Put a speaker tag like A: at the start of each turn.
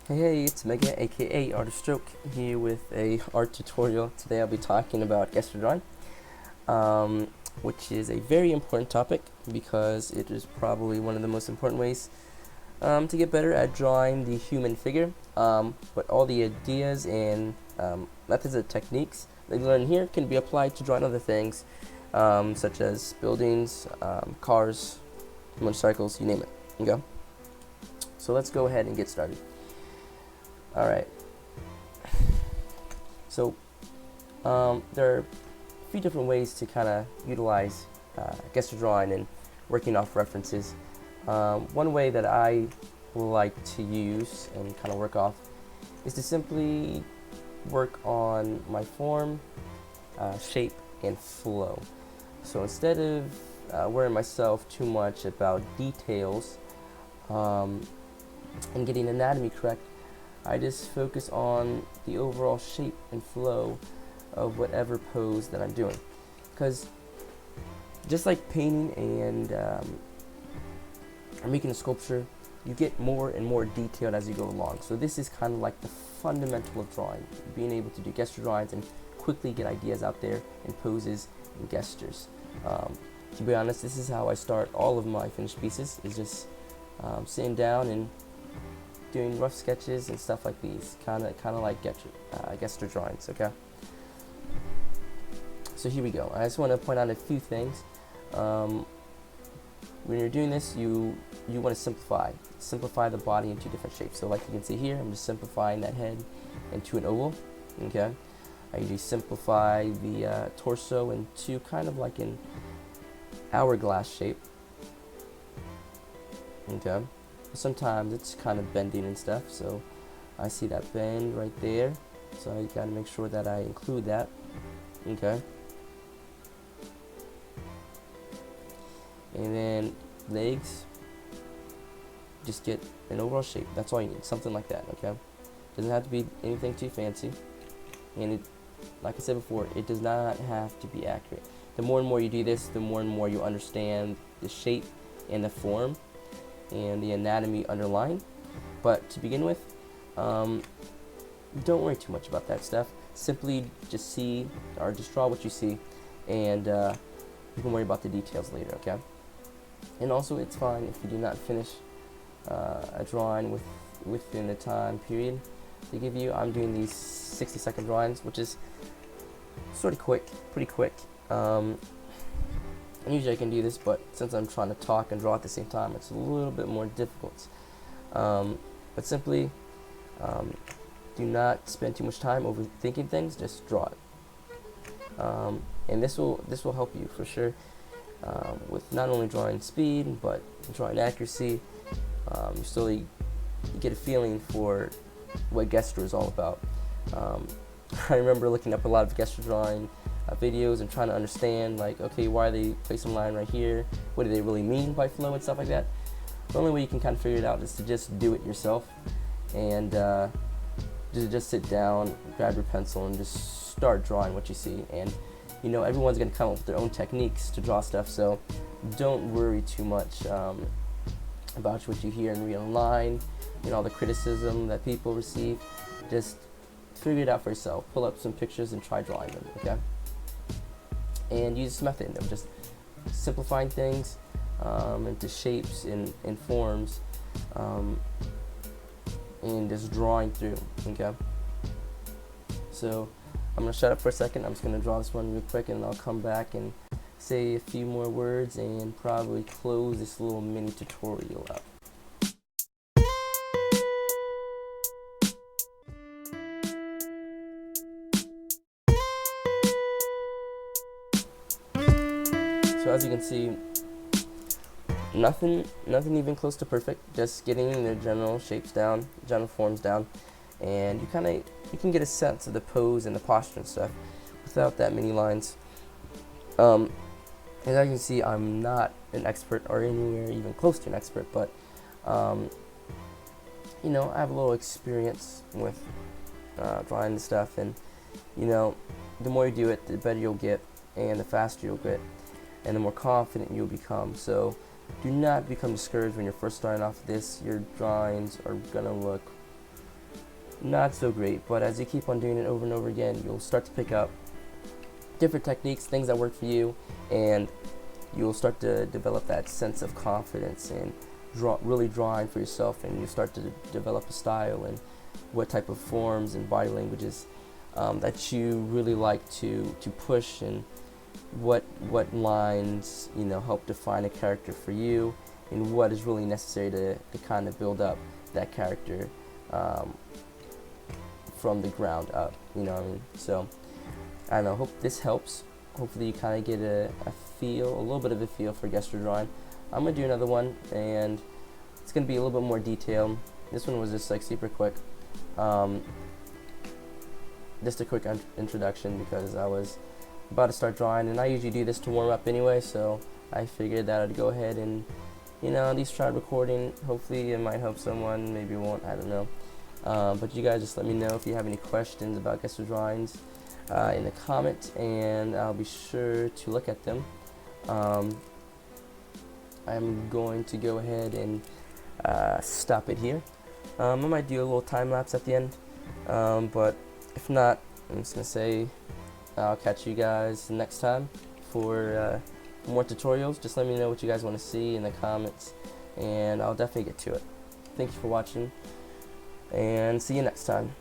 A: Hey, it's Mega, aka Art of Stroke, here with a art tutorial. Today I'll be talking about gesture drawing, um, which is a very important topic because it is probably one of the most important ways to get better at drawing the human figure. But all the ideas and methods and techniques that you learn here can be applied to drawing other things, such as buildings, cars, motorcycles, you name it. Okay? So let's go ahead and get started. Alright, so there are a few different ways to kind of utilize gesture drawing and working off references. One way that I like to use and kind of work off is to simply work on my form, shape, and flow. So instead of worrying myself too much about details and getting anatomy correct, I just focus on the overall shape and flow of whatever pose that I'm doing. Because just like painting and making a sculpture, you get more and more detailed as you go along. So this is kind of like the fundamental of drawing, being able to do gesture drawings and quickly get ideas out there and poses and gestures. To be honest, this is how I start all of my finished pieces, is just sitting down and doing rough sketches and stuff like these, kind of like gesture drawings. Okay. So here we go. I just want to point out a few things. When you're doing this, you want to simplify the body into different shapes. So like you can see here, I'm just simplifying that head into an oval. Okay. I usually simplify the torso into kind of like an hourglass shape. Okay. Sometimes it's kind of bending and stuff, so I see that bend right there, so I gotta make sure that I include that. Okay. And then legs, just get an overall shape. That's all you need, something like that. Okay. Doesn't have to be anything too fancy, and it, like I said before, it does not have to be accurate. The more and more you do this, the more and more you understand the shape and the form and the anatomy underlying. But to begin with, don't worry too much about that stuff. Simply just see, or just draw what you see, and you can worry about the details later. Okay. And also, it's fine if you do not finish a drawing within the time period they give you. I'm doing these 60-second drawings, which is sort of quick, pretty quick. And usually I can do this, but since I'm trying to talk and draw at the same time, it's a little bit more difficult. But simply, do not spend too much time overthinking things. Just draw it, and this will help you for sure with not only drawing speed but drawing accuracy. You get a feeling for what gesture is all about. I remember looking up a lot of gesture drawing videos and trying to understand, like, okay, why they place some line right here, what do they really mean by flow and stuff like that. The only way you can kind of figure it out is to just do it yourself, and just sit down, grab your pencil, and just start drawing what you see. And you know, everyone's going to come up with their own techniques to draw stuff, so don't worry too much about what you hear and read online, you know, all the criticism that people receive. Just figure it out for yourself. Pull up some pictures and try drawing them. Okay. And use this method of just simplifying things into shapes and forms, and just drawing through. Okay. So I'm gonna shut up for a second. I'm just gonna draw this one real quick, and I'll come back and say a few more words and probably close this little mini tutorial up. So as you can see, nothing even close to perfect. Just getting the general shapes down, general forms down, and you can get a sense of the pose and the posture and stuff without that many lines. As you can see, I'm not an expert or anywhere even close to an expert, but you know, I have a little experience with drawing this stuff, and you know, the more you do it, the better you'll get, and the faster you'll get, and the more confident you'll become. So do not become discouraged when you're first starting off this. Your drawings are gonna look not so great. But as you keep on doing it over and over again, you'll start to pick up different techniques, things that work for you, and you'll start to develop that sense of confidence and really drawing for yourself, and you start to develop a style and what type of forms and body languages that you really like to push, and what lines help define a character for you, and what is really necessary to kind of build up that character from the ground up. You know what I mean? So I don't know, hope this helps. Hopefully you kind of get a little bit of a feel for gesture drawing. I'm going to do another one, and it's going to be a little bit more detailed. This one was just like super quick. Just a quick introduction, because I was about to start drawing, and I usually do this to warm up anyway, so I figured that I'd go ahead and at least try recording. Hopefully it might help someone, maybe it won't, I don't know. But you guys just let me know if you have any questions about gesture drawings in the comment, and I'll be sure to look at them. I'm going to go ahead and stop it here. I might do a little time lapse at the end, but if not, I'm just gonna say I'll catch you guys next time for more tutorials. Just let me know what you guys want to see in the comments, and I'll definitely get to it. Thank you for watching, and see you next time.